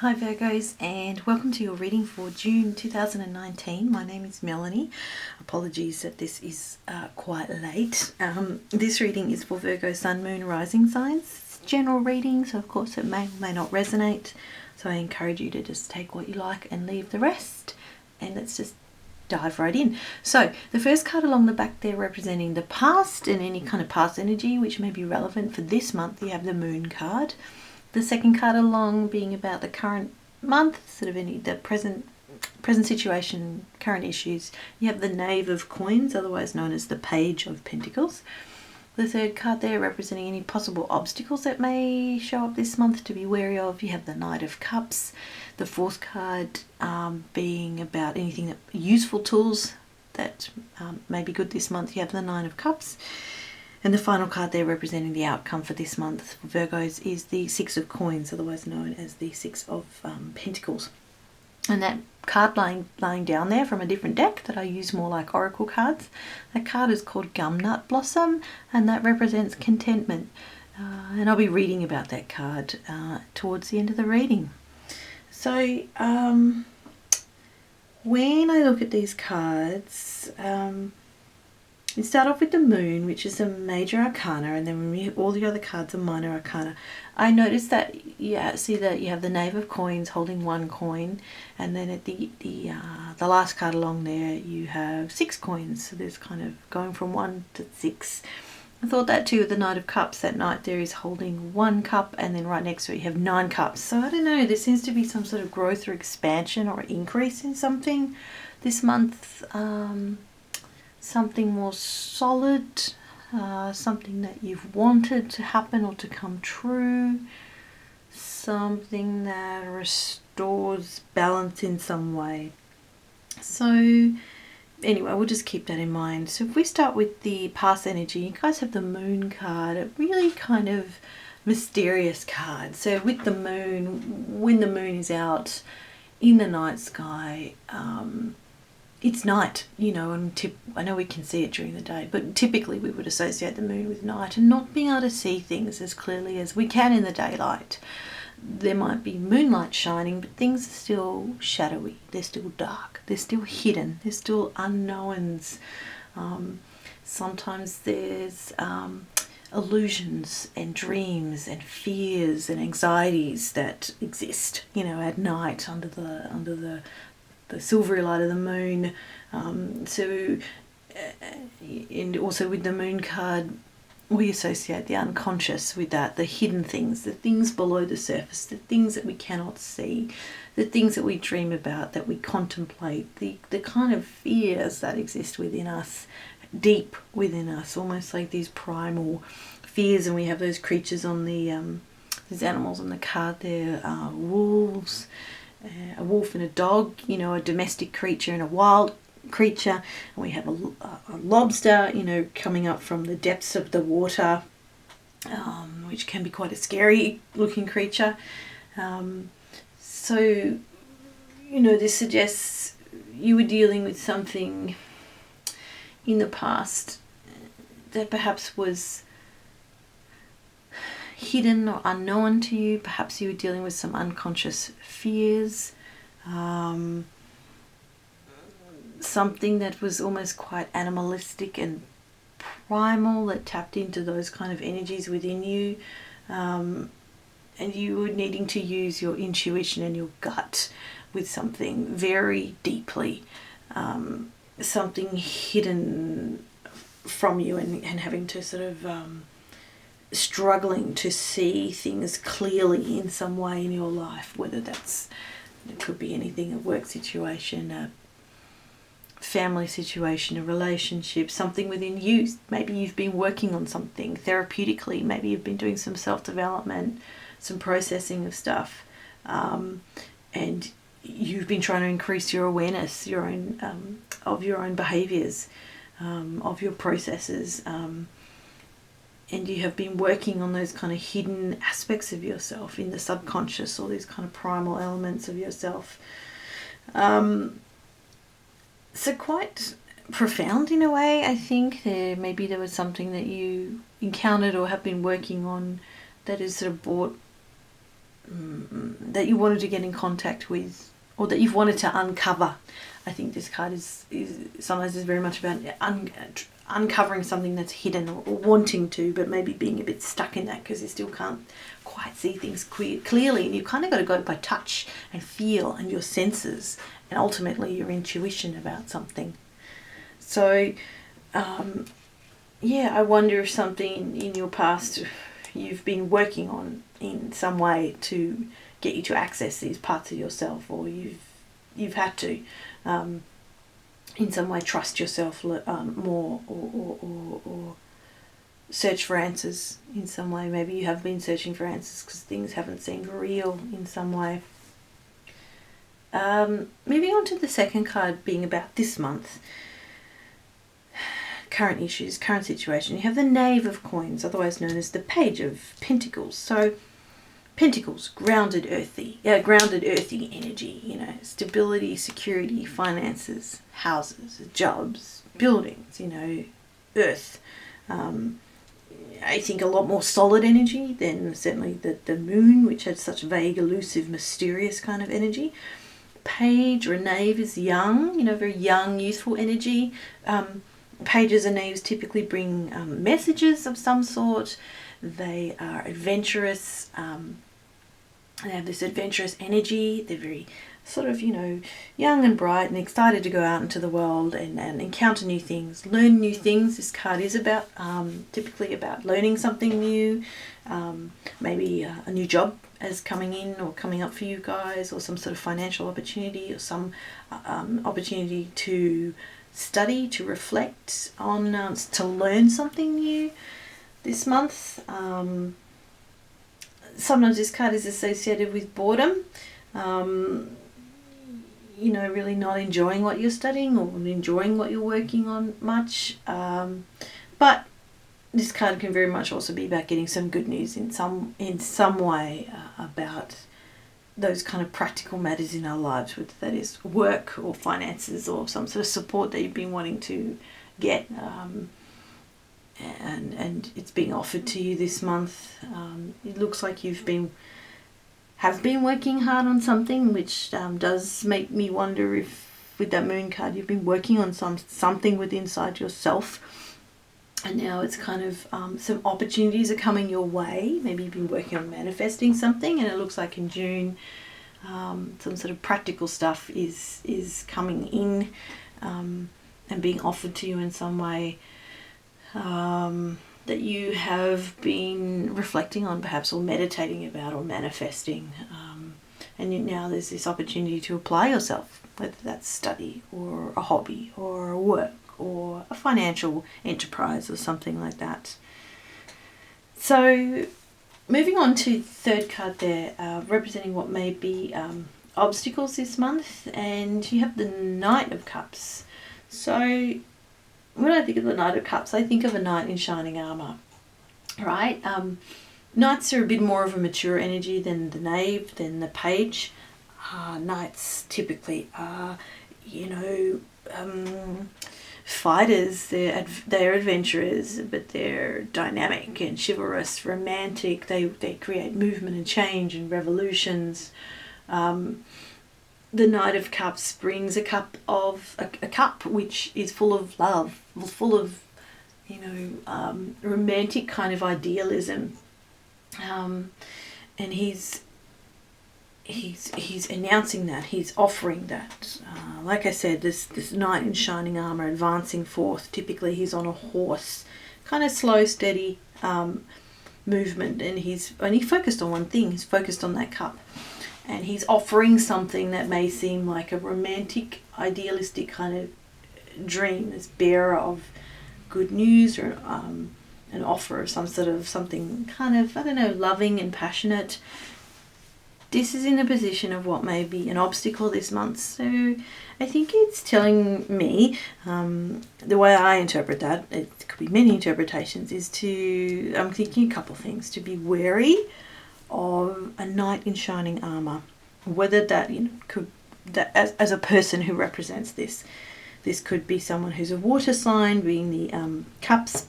Hi Virgos, and welcome to your reading for June 2019. My name is Melanie. Apologies that this is quite late. This reading is for Virgo Sun, Moon, Rising signs. It's general reading, so of course it may or may not resonate. So I encourage you to just take what you like and leave the rest. And let's just dive right in. So the first card along the back there representing the past and any kind of past energy which may be relevant for this month, you have the Moon card. The second card along being about the current month, sort of the present situation, current issues. You have the Knave of Coins, otherwise known as the Page of Pentacles. The third card there representing any possible obstacles that may show up this month to be wary of. You have the Knight of Cups. The fourth card being about anything that useful tools that may be good this month. You have the Nine of Cups. And the final card there representing the outcome for this month for Virgos is the Six of Coins, otherwise known as the Six of Pentacles. And that card lying down there from a different deck that I use more like oracle cards, that card is called Gumnut Blossom, and that represents contentment. And I'll be reading about that card towards the end of the reading. So when I look at these cards, we start off with the Moon, which is a major arcana, and then all the other cards are minor arcana. I noticed that, see that you have the Knave of Coins holding one coin, and then at the last card along there you have 6 coins. So there's kind of going from 1 to 6. I thought that too with the Knight of Cups. That knight there is holding 1 cup, and then right next to it you have 9 cups. So I don't know, there seems to be some sort of growth or expansion or increase in something this month. Something more solid, something that you've wanted to happen or to come true, something that restores balance in some way. So anyway, we'll just keep that in mind. So if we start with the past energy, you guys have the Moon card, a really kind of mysterious card. So with the Moon, when the Moon is out in the night sky, it's night, and I know we can see it during the day, but typically we would associate the Moon with night and not being able to see things as clearly as we can in the daylight. There might be moonlight shining, but things are still shadowy, they're still dark, they're still hidden, there's still unknowns. Sometimes there's illusions and dreams and fears and anxieties that exist, at night under the silvery light of the moon. And also with the Moon card, we associate the unconscious with that, the hidden things, the things below the surface, the things that we cannot see, the things that we dream about, that we contemplate, the kind of fears that exist within us, deep within us, almost like these primal fears. And we have those creatures on these animals on the card there, wolves, a wolf and a dog, a domestic creature and a wild creature. And we have a lobster, coming up from the depths of the water, which can be quite a scary looking creature. So, this suggests you were dealing with something in the past that perhaps was hidden or unknown to you. Perhaps you were dealing with some unconscious fears, something that was almost quite animalistic and primal, that tapped into those kind of energies within you, and you were needing to use your intuition and your gut with something very deeply, something hidden from you, and having to sort of struggling to see things clearly in some way in your life, whether it could be anything, a work situation, a family situation, a relationship, something within you. Maybe you've been working on something therapeutically, maybe you've been doing some self-development, some processing of stuff, and you've been trying to increase your awareness, of your own behaviours, of your processes, and you have been working on those kind of hidden aspects of yourself in the subconscious, or these kind of primal elements of yourself. So quite profound in a way, I think. Maybe there was something that you encountered or have been working on that has sort of brought that you wanted to get in contact with, or that you've wanted to uncover. I think this card is sometimes is very much about uncovering something that's hidden, or wanting to, but maybe being a bit stuck in that because you still can't quite see things clearly, and you've kind of got to go by touch and feel and your senses and ultimately your intuition about something. So yeah, I wonder if something in your past you've been working on in some way to get you to access these parts of yourself, or you've had to in some way trust yourself more, or search for answers in some way. Maybe you have been searching for answers because things haven't seemed real in some way. Moving on to the second card, being about this month. Current issues, current situation. You have the Knave of Coins, otherwise known as the Page of Pentacles. So Pentacles, grounded earthy energy, you know, stability, security, finances, houses, jobs, buildings, you know, earth. I think a lot more solid energy than certainly the moon, which had such vague, elusive, mysterious kind of energy. Page or a knave is young, you know, very young, youthful energy. Pages and knaves typically bring messages of some sort. They are adventurous. They have this adventurous energy. They're very sort of, you know, young and bright and excited to go out into the world and encounter new things, learn new things. This card is about typically about learning something new, maybe a new job as coming in or coming up for you guys, or some sort of financial opportunity, or some opportunity to study, to reflect on, to learn something new this month. Sometimes this card is associated with boredom, you know, really not enjoying what you're studying or enjoying what you're working on much. But this card can very much also be about getting some good news in some way about those kind of practical matters in our lives, whether that is work or finances or some sort of support that you've been wanting to get, and it's being offered to you this month. It looks like have been working hard on something, which does make me wonder if with that moon card you've been working on something within inside yourself, and now it's kind of some opportunities are coming your way. Maybe you've been working on manifesting something, and it looks like in June some sort of practical stuff is coming in and being offered to you in some way that you have been reflecting on perhaps, or meditating about, or manifesting, and now there's this opportunity to apply yourself, whether that's study or a hobby or a work or a financial enterprise or something like that. So moving on to the third card there, representing what may be obstacles this month, and you have the Knight of Cups. So when I think of the Knight of Cups, I think of a knight in shining armour, right? Knights are a bit more of a mature energy than the knave, than the page. Knights typically are, you know, fighters. They're adventurers, but they're dynamic and chivalrous, romantic. They create movement and change and revolutions. The Knight of Cups brings a cup which is full of love, full of, you know, romantic kind of idealism, and he's announcing that, he's offering that. Like I said, this knight in shining armor advancing forth. Typically, he's on a horse, kind of slow, steady movement, and he's only focused on one thing. He's focused on that cup. And he's offering something that may seem like a romantic, idealistic kind of dream, this bearer of good news, or an offer of some sort of something kind of, I don't know, loving and passionate. This is in a position of what may be an obstacle this month. So I think it's telling me, the way I interpret that, it could be many interpretations, is I'm thinking a couple of things. To be wary of a knight in shining armor, whether that, you know, could, that as a person who represents this could be someone who's a water sign, being the cups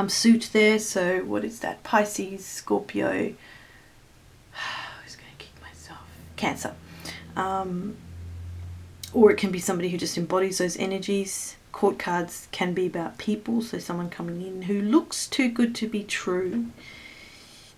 suit there. So what is that? Pisces, Scorpio. Who's going to kick my Cancer. Or it can be somebody who just embodies those energies. Court cards can be about people, so someone coming in who looks too good to be true.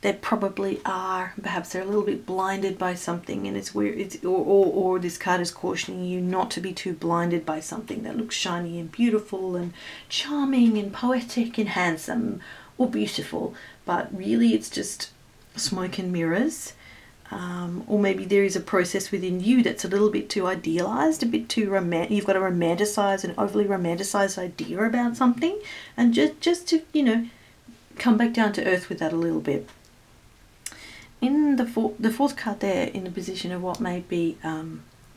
They probably are. Perhaps they're a little bit blinded by something, and it's weird. Or this card is cautioning you not to be too blinded by something that looks shiny and beautiful and charming and poetic and handsome or beautiful, but really it's just smoke and mirrors. Or maybe there is a process within you that's a little bit too idealized, a bit too romantic. You've got a romanticized and overly romanticized idea about something, and just to, you know, come back down to earth with that a little bit. In the fourth card there, in the position of what may be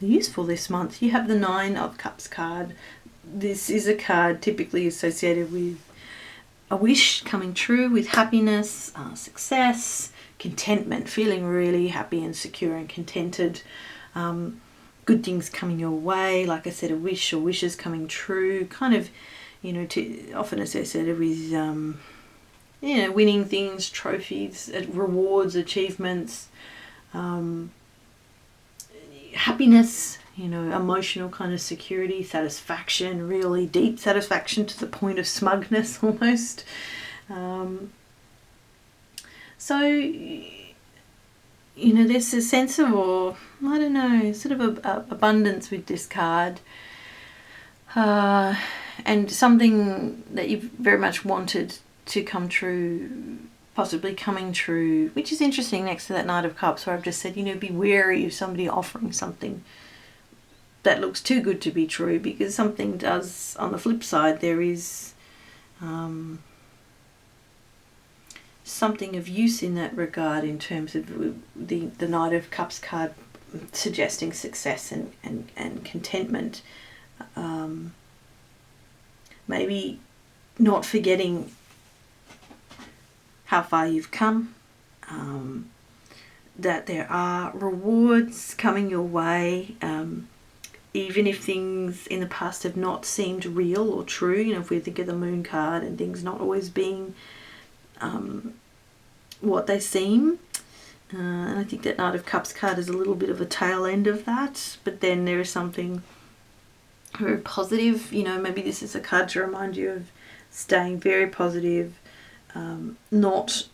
useful this month, you have the 9 of Cups card. This is a card typically associated with a wish coming true, with happiness, success, contentment, feeling really happy and secure and contented, good things coming your way. Like I said, a wish or wishes coming true, kind of, you know, often associated with you know, winning things, trophies, rewards, achievements, happiness, you know, emotional kind of security, satisfaction, really deep satisfaction to the point of smugness almost. So, you know, there's a sense of, or I don't know, sort of abundance with this card. And something that you've very much wanted to come true, possibly coming true, which is interesting next to that Knight of Cups, where I've just said, you know, be wary of somebody offering something that looks too good to be true, because something does, on the flip side, there is something of use in that regard, in terms of the Knight of Cups card suggesting success and contentment. Maybe not forgetting how far you've come, that there are rewards coming your way, even if things in the past have not seemed real or true. You know, if we think of the Moon card and things not always being what they seem. And I think that Knight of Cups card is a little bit of a tail end of that. But then there is something very positive. You know, maybe this is a card to remind you of staying very positive, not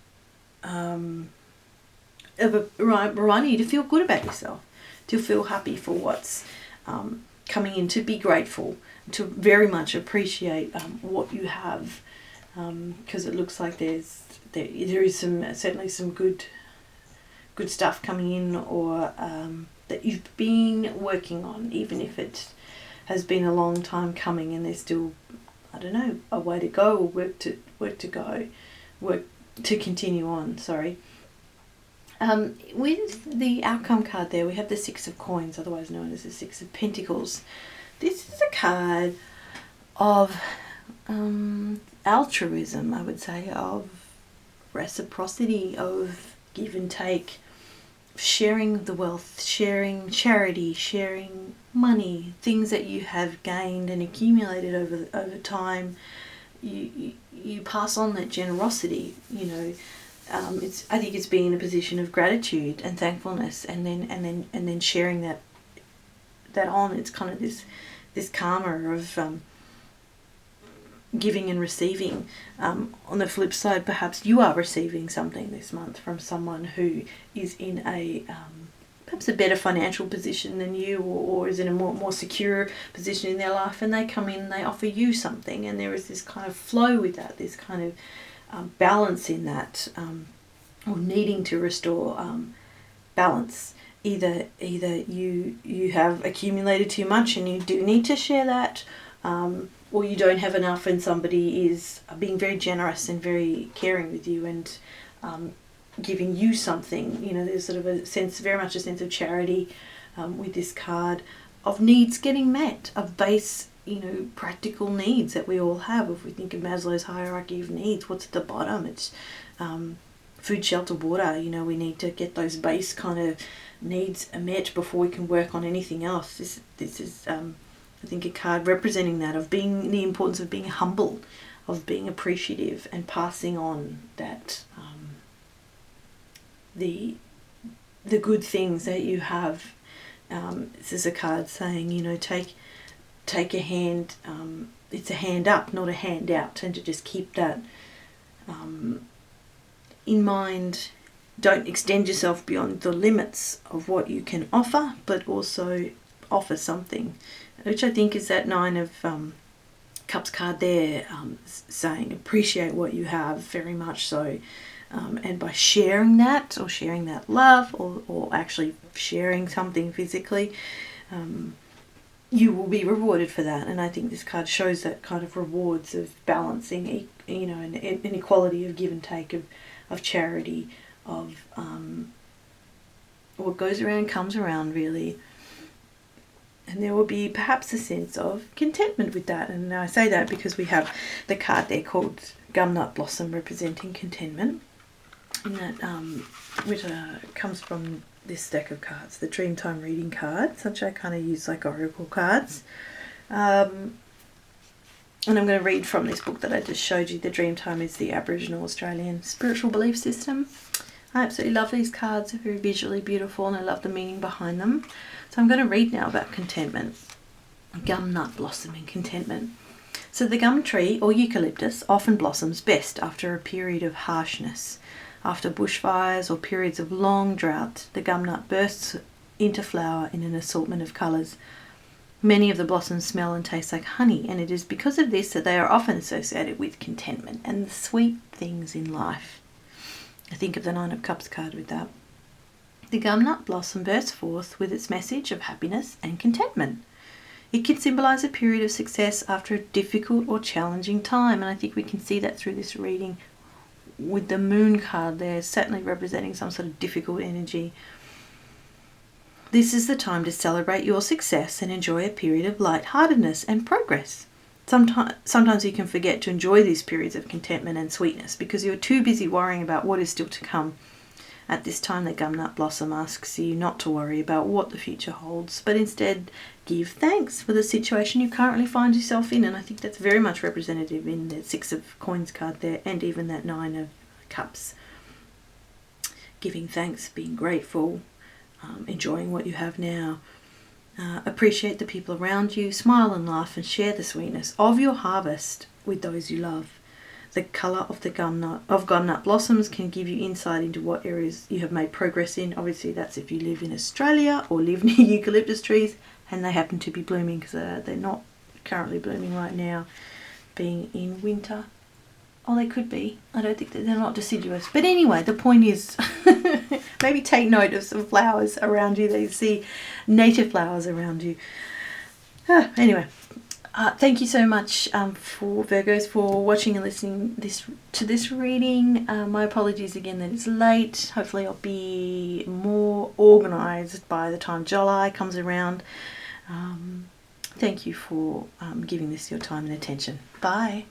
reminding you to feel good about yourself, to feel happy for what's coming in, to be grateful, to very much appreciate what you have, because it looks like there is certainly some good stuff coming in, or that you've been working on, even if it has been a long time coming, and there's still, I don't know, a way to go, or work to continue on. Sorry. With the outcome card there, we have the 6 of Coins, otherwise known as the 6 of Pentacles. This is a card of altruism, I would say, of reciprocity, of give and take, sharing the wealth, sharing charity, sharing money, things that you have gained and accumulated over time. You pass on that generosity, you know. I think it's being in a position of gratitude and thankfulness, and then sharing that on. It's kind of this karma of giving and receiving. On the flip side, perhaps you are receiving something this month from someone who is in a perhaps a better financial position than you, or is in a more secure position in their life, and they come in and they offer you something, and there is this kind of flow with that, this kind of balance in that, or needing to restore balance. Either you have accumulated too much and you do need to share that, or you don't have enough and somebody is being very generous and very caring with you and giving you something. You know, there's sort of a sense, very much a sense of charity with this card, of needs getting met, of base, you know, practical needs that we all have. If we think of Maslow's hierarchy of needs, what's at the bottom? It's food, shelter, water. You know, we need to get those base kind of needs met before we can work on anything else. This is I think a card representing that, of being, the importance of being humble, of being appreciative and passing on that the the good things that you have. This is a card saying, you know, take a hand. It's a hand up, not a hand out, and to just keep that in mind. Don't extend yourself beyond the limits of what you can offer, but also offer something, which I think is that Nine of Cups card there, saying appreciate what you have very much so. And by sharing that, or sharing that love, or actually sharing something physically, you will be rewarded for that. And I think this card shows that kind of rewards of balancing, you know, an equality of give and take, of charity, of what goes around comes around, really. And there will be perhaps a sense of contentment with that. And I say that because we have the card there called Gumnut Blossom, representing contentment. And that which comes from this deck of cards, the Dreamtime Reading Cards, which I kind of use like oracle cards. And I'm going to read from this book that I just showed you. The Dreamtime is the Aboriginal Australian spiritual belief system. I absolutely love these cards. They're very visually beautiful, and I love the meaning behind them. So I'm going to read now about contentment. Gumnut blossom and contentment. So the gum tree, or eucalyptus, often blossoms best after a period of harshness. After bushfires or periods of long drought, the gumnut bursts into flower in an assortment of colours. Many of the blossoms smell and taste like honey, and it is because of this that they are often associated with contentment and the sweet things in life. I think of the Nine of Cups card with that. The gumnut blossom bursts forth with its message of happiness and contentment. It can symbolise a period of success after a difficult or challenging time, and I think we can see that through this reading with the moon card there, certainly representing some sort of difficult energy. This is the time to celebrate your success and enjoy a period of lightheartedness and progress. Sometimes you can forget to enjoy these periods of contentment and sweetness because you're too busy worrying about what is still to come. At this time, the Gumnut Blossom asks you not to worry about what the future holds, but instead give thanks for the situation you currently find yourself in. And I think that's very much representative in the Six of Coins card there, and even that Nine of Cups. Giving thanks, being grateful, enjoying what you have now. Appreciate the people around you, smile and laugh, and share the sweetness of your harvest with those you love. The colour of the gumnut blossoms can give you insight into what areas you have made progress in. Obviously, that's if you live in Australia or live near eucalyptus trees and they happen to be blooming, because they're not currently blooming right now, being in winter. Oh, they could be. I don't think they're not deciduous. But anyway, the point is maybe take note of some flowers around you that you see, native flowers around you. Anyway. Thank you so much for Virgos for watching and listening to this reading. My apologies again that it's late. Hopefully I'll be more organised by the time July comes around. Thank you for giving this your time and attention. Bye.